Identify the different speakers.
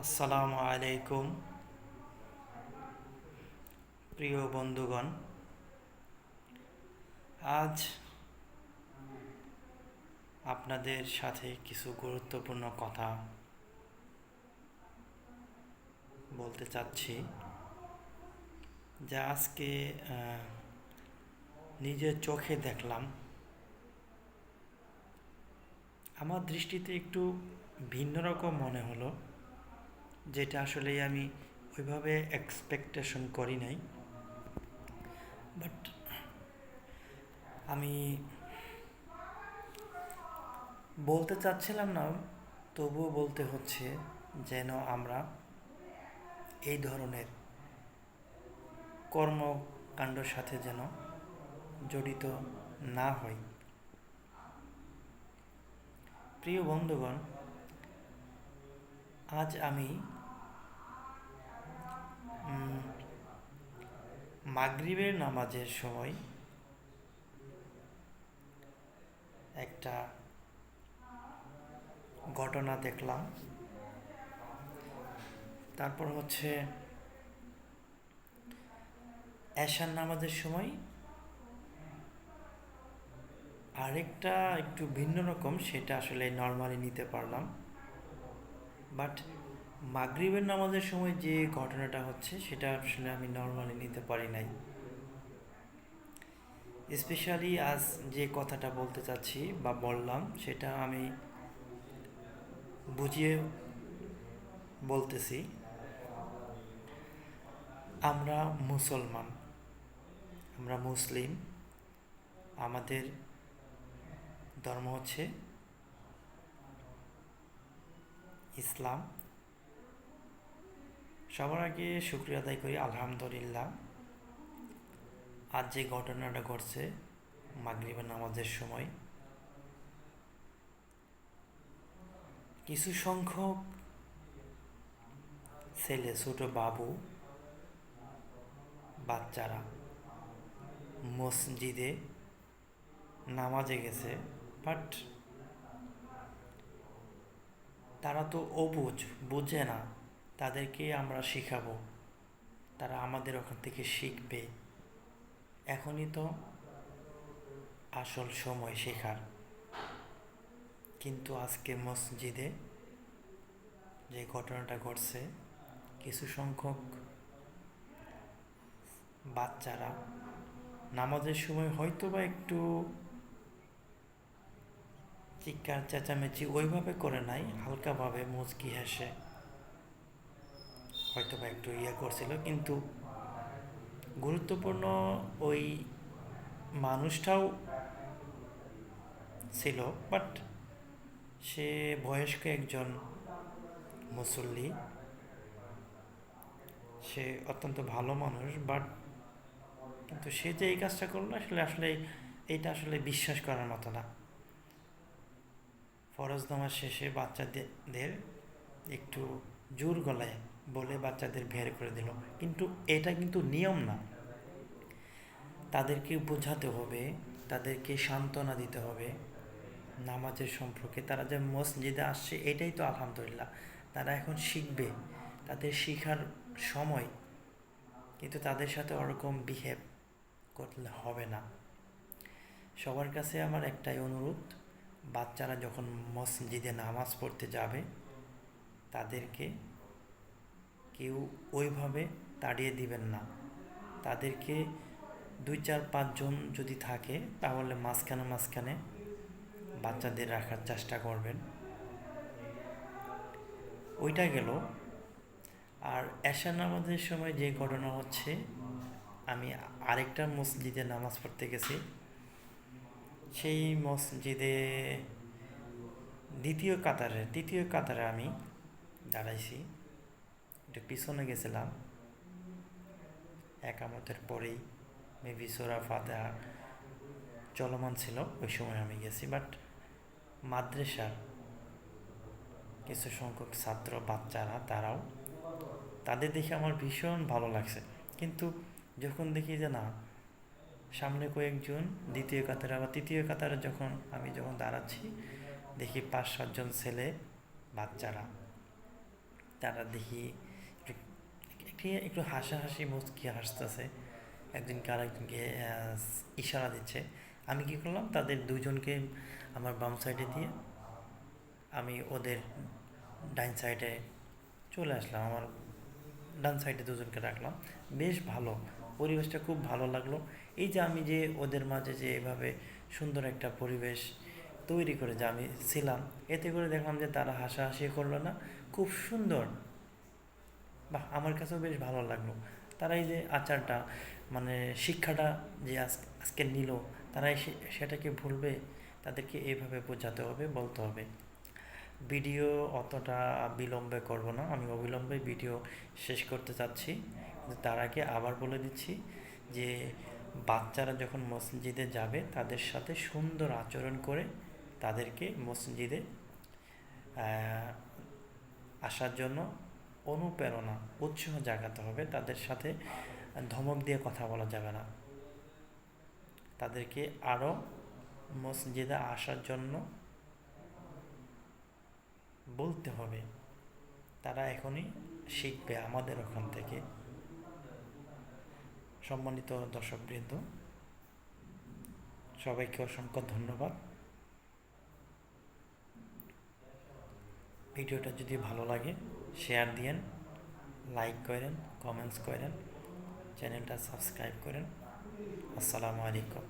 Speaker 1: আসসালামু আলাইকুম প্রিয় বন্ধুগণ। আজ আপনাদের সাথে কিছু গুরুত্বপূর্ণ কথা বলতে চাচ্ছি, যা আজকে নিজের চোখে দেখলাম। আমার দৃষ্টিতে একটু ভিন্ন রকম মনে হলো, যেটা আসলে আমি ওইভাবে এক্সপেকটেশন করি নাই। বাট আমি বলতে চাচ্ছিলাম না, তবুও বলতে হচ্ছে, যেন আমরা এই ধরনের কর্মকাণ্ডের সাথে যেন জড়িত না হই। প্রিয় বন্ধুগণ, আজ আমি মাগরিবের নামাজের সময় একটা ঘটনা দেখলাম। তারপর হচ্ছে এশার নামাজের সময় আরেকটা একটু ভিন্ন রকম, সেটা আসলে নর্মালি নিতে পারলাম। বাট মাগরিবের নামাজের সময় যে ঘটনাটা হচ্ছে, সেটা আসলে আমি নর্মালি নিতে পারি নাই। স্পেশালি আজ যে কথাটা বলতে চাচ্ছি বা বললাম, সেটা আমি বুঝিয়ে বলতেছি। আমরা মুসলমান, আমরা মুসলিম, আমাদের ধর্ম হচ্ছে ইসলাম। সবার আগে শুকরিয়া আদায় করি আলহামদুলিল্লাহ, আজ যে ঘটনাটা ঘটছে মাগরিবের নামাজের সময়, কিছু সংখ্যক ছেলে, ছোট বাবু, বাচ্চারা মসজিদে নামাজে গেছে। বাট তারা তো অবুঝ, বুঝে না, তাদেরকে আমরা শিখাবো, তারা আমাদের ওখান থেকে শিখবে। এখনই তো আসল সময় শেখার। কিন্তু আজকে মসজিদে যে ঘটনাটা ঘটছে, কিছু সংখ্যক বাচ্চারা নামাজের সময় হয়তো বা একটু চিৎকার চেঁচামেচি ওইভাবে করে নাই, হালকাভাবে মুচকি হেসে হয়তো বা একটু করছিল। কিন্তু গুরুত্বপূর্ণ ওই মানুষটাও ছিল, বাট সে বয়স্ক একজন মুসল্লি, সে অত্যন্ত ভালো মানুষ। বাট কিন্তু সে যে এই কাজটা করলো, আসলে আসলে এইটা আসলে বিশ্বাস করার মতো না। ফরজ নামাজ শেষে বাচ্চাদের একটু জোর গলায় বলে বাচ্চাদের বের করে দিল, কিন্তু এটা কিন্তু নিয়ম না। তাদেরকে বোঝাতে হবে, তাদেরকে সান্ত্বনা দিতে হবে নামাজের সম্পর্কে। তারা যে মসজিদে আসছে, এটাই তো আলহামদুলিল্লাহ, তারা এখন শিখবে, তাদের শিখার সময়। কিন্তু তাদের সাথে ওরকম বিহেভ করলে হবে না। সবার কাছে আমার একটাই অনুরোধ, বাচ্চারা যখন মসজিদে নামাজ পড়তে যাবে, তাদেরকে কেউ ওইভাবে তাড়িয়ে দিবেন না। তাদেরকে 2 4 5 জন যদি থাকে, তাহলে মাঝখানে মাঝখানে বাচ্চাদের রাখার চেষ্টা করবেন। ওইটা গেল। আর এশা নামাজের সময় যে ঘটনা হচ্ছে, আমি আরেকটা মসজিদে নামাজ পড়তে গেছি। সেই মসজিদে তৃতীয় কাতারে আমি দাঁড়াইছি, একটু পিছনে গেছিলাম। একামতের পরেই মেবি সূরা ফাতিহা চলমান ছিল, ওই সময় আমি গেছি। বাট মাদ্রাসার কিছু সংখ্যক ছাত্র বাচ্চারা, তারাও, তাদের দেখে আমার ভীষণ ভালো লাগছে। কিন্তু যখন দেখি যে না, সামনে কয়েকজন দ্বিতীয় কাতারে, আবার তৃতীয় কাতারে আমি যখন দাঁড়াচ্ছি, দেখি 5 7 জন ছেলে বাচ্চারা, তারা দেখি একটু একটু হাসাহাসি মুচকি হাসতেছে, একজনকে আরেকজনকে ইশারা দিচ্ছে। আমি কি করলাম, তাদের দুজনকে আমার বাম সাইডে দিয়ে আমি ওদের ডাইন সাইডে চলে আসলাম। আমার ডান সাইডে দুজনকে রাখলাম। বেশ ভালো, পরিবেশটা খুব ভালো লাগলো। এই যে আমি যে ওদের মাঝে যে এভাবে সুন্দর একটা পরিবেশ তৈরি করে যে আমি ছিলাম, এতে করে দেখলাম যে তারা হাসাহাসি করলো না, খুব সুন্দর। বাহ, আমার কাছেও বেশ ভালো লাগলো। তারা এই যে আচারটা, মানে শিক্ষাটা যে আজকে নিল, তারা সেটাকে ভুলবে? তাদেরকে এইভাবে বোঝাতে হবে, বলতে হবে। ভিডিও অতটা বিলম্বে করব না, আমি অবিলম্বে ভিডিও শেষ করতে চাচ্ছি। তার আগে আবার বলে দিচ্ছি যে বাচ্চারা যখন মসজিদে যাবে তাদের সাথে সুন্দর আচরণ করে তাদেরকে মসজিদে আসার জন্য অনুপ্রেরণা, উৎসাহ জাগাতে হবে। তাদের সাথে ধমক দিয়ে কথা বলা যাবে না, তাদেরকে আরও মসজিদে আসার জন্য বলতে হবে। তারা এখনই শিখবে আমাদের ওখান থেকে। সম্মানিত দর্শকবৃন্দ, সবাইকে অসংখ্য ধন্যবাদ। ভিডিওটা যদি ভালো লাগে শেয়ার দিয়েন, লাইক করেন, কমেন্টস করেন, চ্যানেলটা সাবস্ক্রাইব করেন। আসসালামু আলাইকুম।